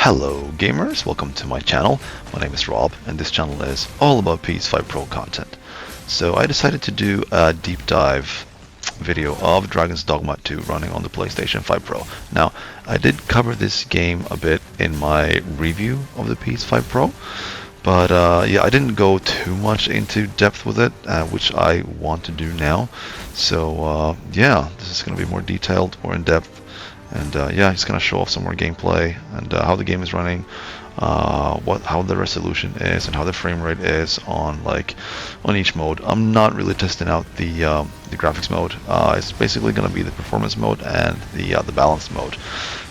Hello gamers, welcome to my channel. My name is Rob and this channel is all about PS5 Pro content. So I decided to do a deep dive video of Dragon's Dogma 2 running on the PlayStation 5 Pro. Now, I did cover this game a bit in my review of the PS5 Pro, but yeah, I didn't go too much into depth with it, which I want to do now. So yeah, this is going to be more detailed, more in-depth. And yeah, he's gonna show off some more gameplay and how the game is running, how the resolution is, and how the frame rate is on each mode. I'm not really testing out the graphics mode. It's basically gonna be the performance mode and the balanced mode.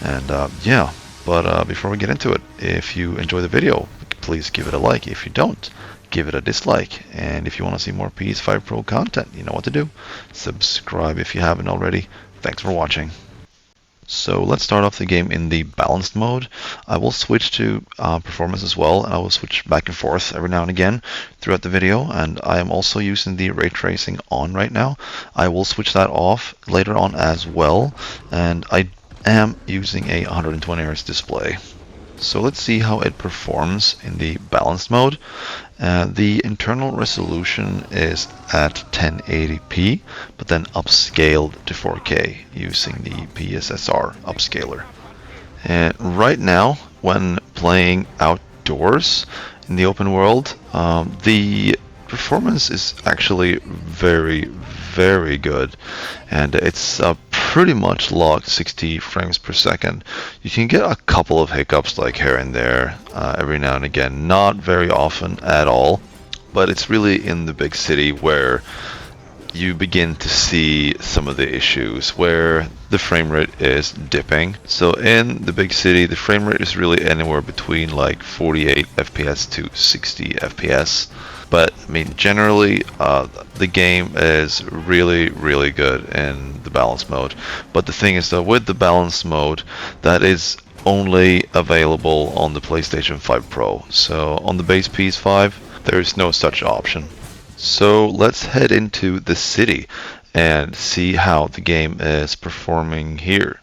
And yeah, but before we get into it, if you enjoy the video, please give it a like. If you don't, give it a dislike. And if you want to see more PS5 Pro content, you know what to do. Subscribe if you haven't already. Thanks for watching. So let's start off the game in the balanced mode. I will switch to performance as well, and I will switch back and forth every now and again throughout the video. And I am also using the ray tracing on right now. I will switch that off later on as well, and I am using a 120 Hz display. So let's see how it performs in the balanced mode. The internal resolution is at 1080p, but then upscaled to 4K using the PSSR upscaler. And right now, when playing outdoors in the open world, the performance is actually very good, and it's pretty much locked 60 frames per second. You can get a couple of hiccups like here and there every now and again, not very often at all, but it's really in the big city where you begin to see some of the issues where the frame rate is dipping. So in the big city, the frame rate is really anywhere between like 48 FPS to 60 FPS. But I mean, generally, the game is really good in the balance mode. But the thing is, though, with the balance mode, that is only available on the PlayStation 5 Pro. So on the base PS5, there is no such option. So let's head into the city and see how the game is performing here.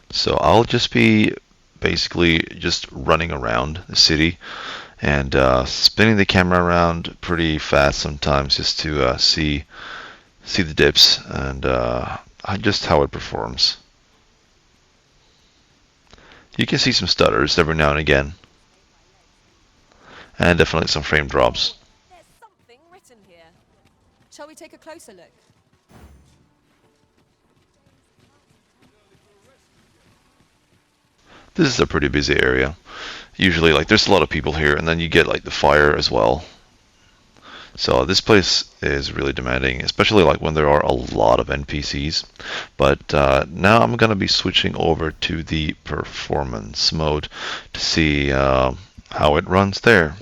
So I'll just be basically just running around the city and spinning the camera around pretty fast sometimes just to see the dips and just how it performs. You can see some stutters every now and again, and definitely some frame drops. There's something written here. Shall we take a closer look? This is a pretty busy area. Usually, there's a lot of people here, and then you get the fire as well. So this place is really demanding, especially when there are a lot of NPCs. But now I'm gonna be switching over to the performance mode to see how it runs there.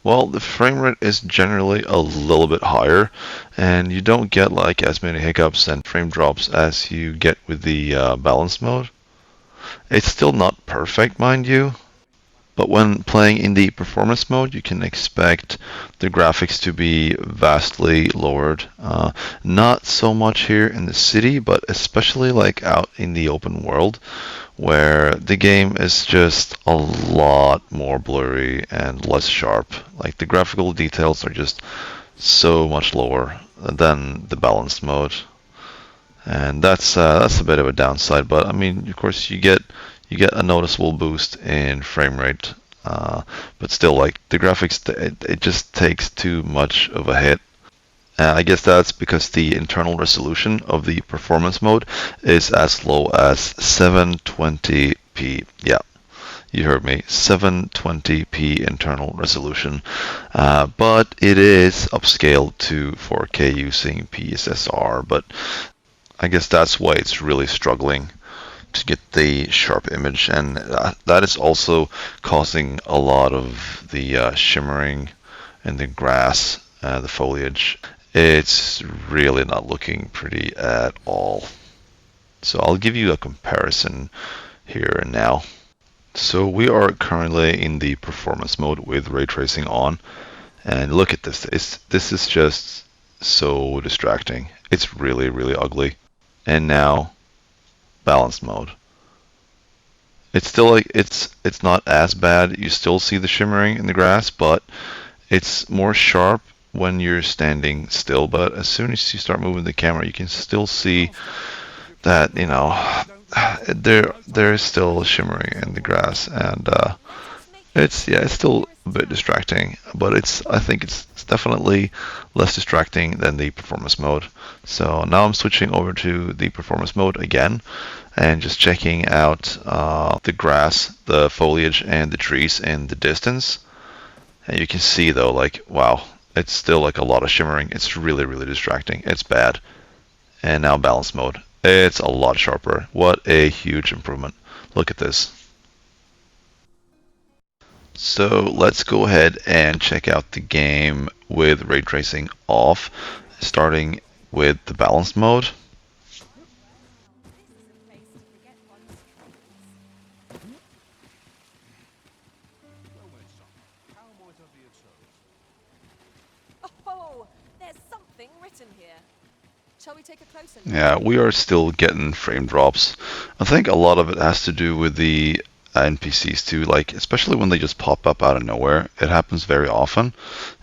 Well, the frame rate is generally a little bit higher, and you don't get as many hiccups and frame drops as you get with the balance mode. It's still not perfect, mind you, but when playing in the performance mode, you can expect the graphics to be vastly lowered. Not so much here in the city, but especially out in the open world, where the game is just a lot more blurry and less sharp. The graphical details are just so much lower than the balanced mode, and that's a bit of a downside. But I mean, of course, you get a noticeable boost in frame rate, but still, the graphics, it just takes too much of a hit. I guess that's because the internal resolution of the performance mode is as low as 720p. Yeah, you heard me, 720p internal resolution. But it is upscaled to 4K using PSSR, but I guess that's why it's really struggling to get the sharp image, and that is also causing a lot of the shimmering in the grass, the foliage. It's really not looking pretty at all. So I'll give you a comparison here and now. So we are currently in the performance mode with ray tracing on, and look at this. This is just so distracting. It's really, really ugly. And now balanced mode. It's still like it's not as bad. You still see the shimmering in the grass, but it's more sharp when you're standing still. But as soon as you start moving the camera, you can still see that, there is still shimmering in the grass, and it's still a bit distracting, but I think it's definitely less distracting than the performance mode. So now I'm switching over to the performance mode again, and just checking out the grass, the foliage, and the trees in the distance. And you can see though, like, wow, it's still like a lot of shimmering. It's really, really distracting. It's bad. And now balance mode. It's a lot sharper. What a huge improvement. Look at this. So let's go ahead and check out the game with ray tracing off, starting with the balanced mode. Oh, there's something written here. Shall we take a closer look? Yeah, we are still getting frame drops. I think a lot of it has to do with the NPCs too, like especially when they just pop up out of nowhere. It happens very often.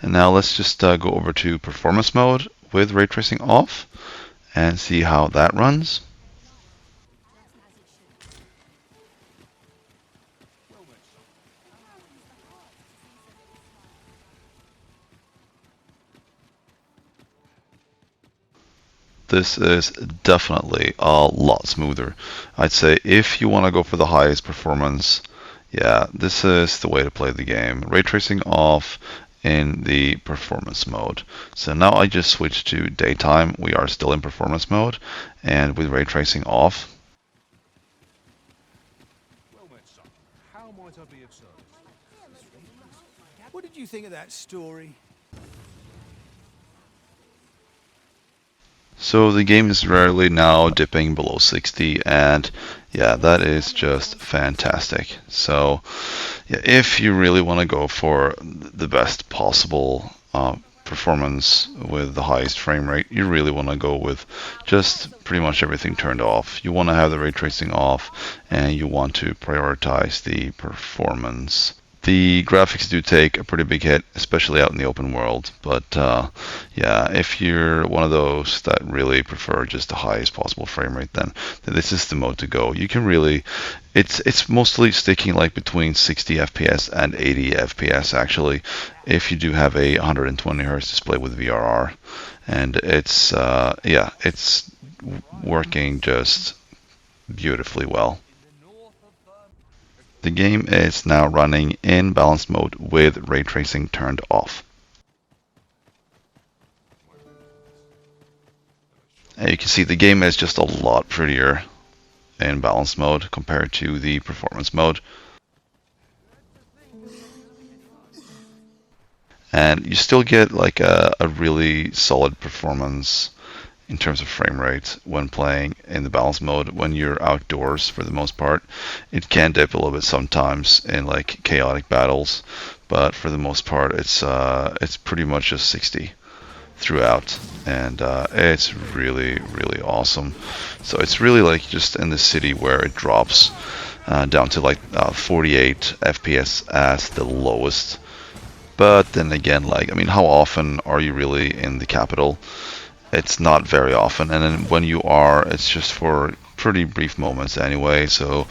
And now let's just go over to performance mode with ray tracing off and see how that runs. This is definitely a lot smoother. I'd say if you want to go for the highest performance, yeah, this is the way to play the game. Ray tracing off in the performance mode. So now I just switched to daytime. We are still in performance mode, and with ray tracing off. Well met, son. How might I be of service? What did you think of that story? So the game is rarely now dipping below 60, and yeah, that is just fantastic. So yeah, if you really want to go for the best possible performance with the highest frame rate, you really want to go with just pretty much everything turned off. You want to have the ray tracing off, and you want to prioritize the performance. The graphics do take a pretty big hit, especially out in the open world. But yeah, if you're one of those that really prefer just the highest possible frame rate, then this is the mode to go. You can really, it's mostly sticking like between 60 FPS and 80 FPS actually, if you do have a 120 Hz display with VRR, and it's yeah, it's working just beautifully well. The game is now running in balance mode with ray tracing turned off. And you can see the game is just a lot prettier in balance mode compared to the performance mode. And you still get like a really solid performance in terms of frame rate when playing in the balance mode when you're outdoors for the most part. It can dip a little bit sometimes in like chaotic battles, but for the most part it's pretty much just 60 throughout, and it's really, really awesome. So it's really like just in the city where it drops down to like 48 FPS as the lowest. But then again, like, I mean, how often are you really in the capital? It's not very often, and then when you are, it's just for pretty brief moments anyway. So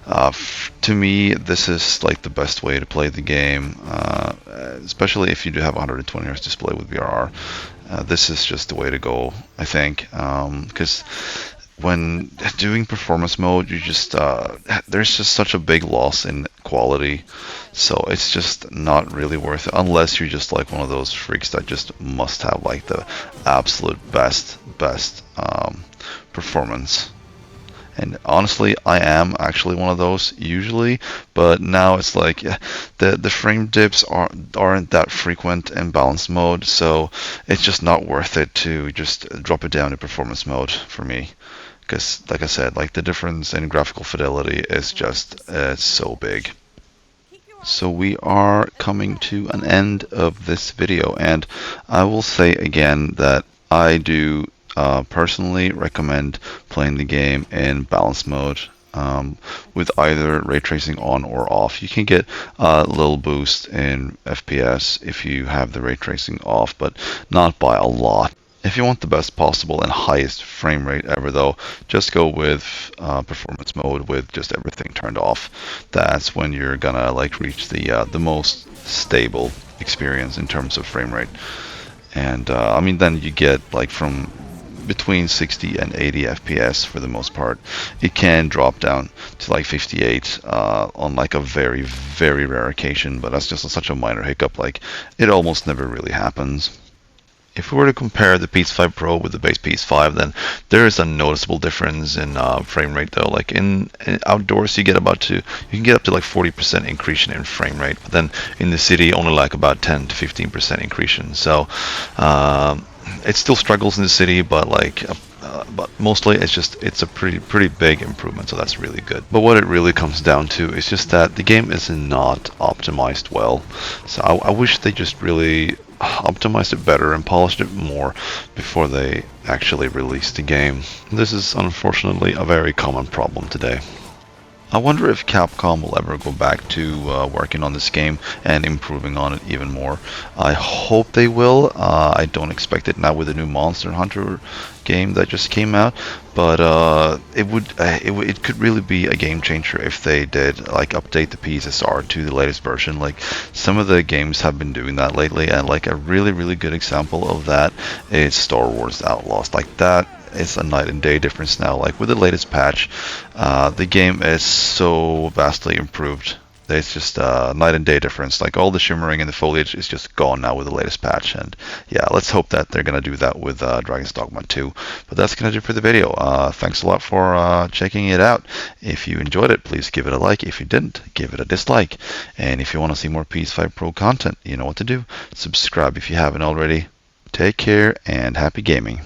to me, this is like the best way to play the game, especially if you do have a 120 Hz display with VRR. This is just the way to go, I think, because when doing performance mode, you just there's just such a big loss in quality, so it's just not really worth it unless you're just like one of those freaks that just must have like the absolute best performance. And honestly, I am actually one of those usually, but now it's like, yeah, the frame dips aren't that frequent in balance mode, so it's just not worth it to just drop it down to performance mode for me. because, like I said, like the difference in graphical fidelity is just so big. So we are coming to an end of this video, and I will say again that I do personally recommend playing the game in balance mode with either ray tracing on or off. You can get a little boost in FPS if you have the ray tracing off, but not by a lot. If you want the best possible and highest frame rate ever, though, just go with performance mode with just everything turned off. That's when you're gonna like reach the most stable experience in terms of frame rate. And I mean, then you get like from between 60 and 80 FPS for the most part. It can drop down to like 58 on like a very, very rare occasion, but that's just such a minor hiccup. Like it almost never really happens. If we were to compare the PS5 Pro with the base PS5, then there is a noticeable difference in frame rate, though. Like in outdoors, you can get up to like 40% increase in frame rate, but then in the city, only like about 10 to 15% increase. So it still struggles in the city, but but mostly it's a pretty big improvement, so that's really good. But what it really comes down to is just that the game is not optimized well. So I wish they just really optimized it better and polished it more before they actually released the game. This is unfortunately a very common problem today. I wonder if Capcom will ever go back to working on this game and improving on it even more. I hope they will. I don't expect it now with the new Monster Hunter game that just came out, but it could really be a game changer if they did like update the PSSR to the latest version. Like some of the games have been doing that lately, and like a really good example of that is Star Wars Outlaws. Like that, it's a night and day difference now. Like with the latest patch, the game is so vastly improved. It's just a night and day difference. Like all the shimmering and the foliage is just gone now with the latest patch. And yeah, let's hope that they're gonna do that with Dragon's Dogma 2. But that's gonna do it for the video. Thanks a lot for checking it out. If you enjoyed it, please give it a like. If you didn't, give it a dislike. And if you want to see more PS5 Pro content, you know what to do. Subscribe if you haven't already. Take care and happy gaming.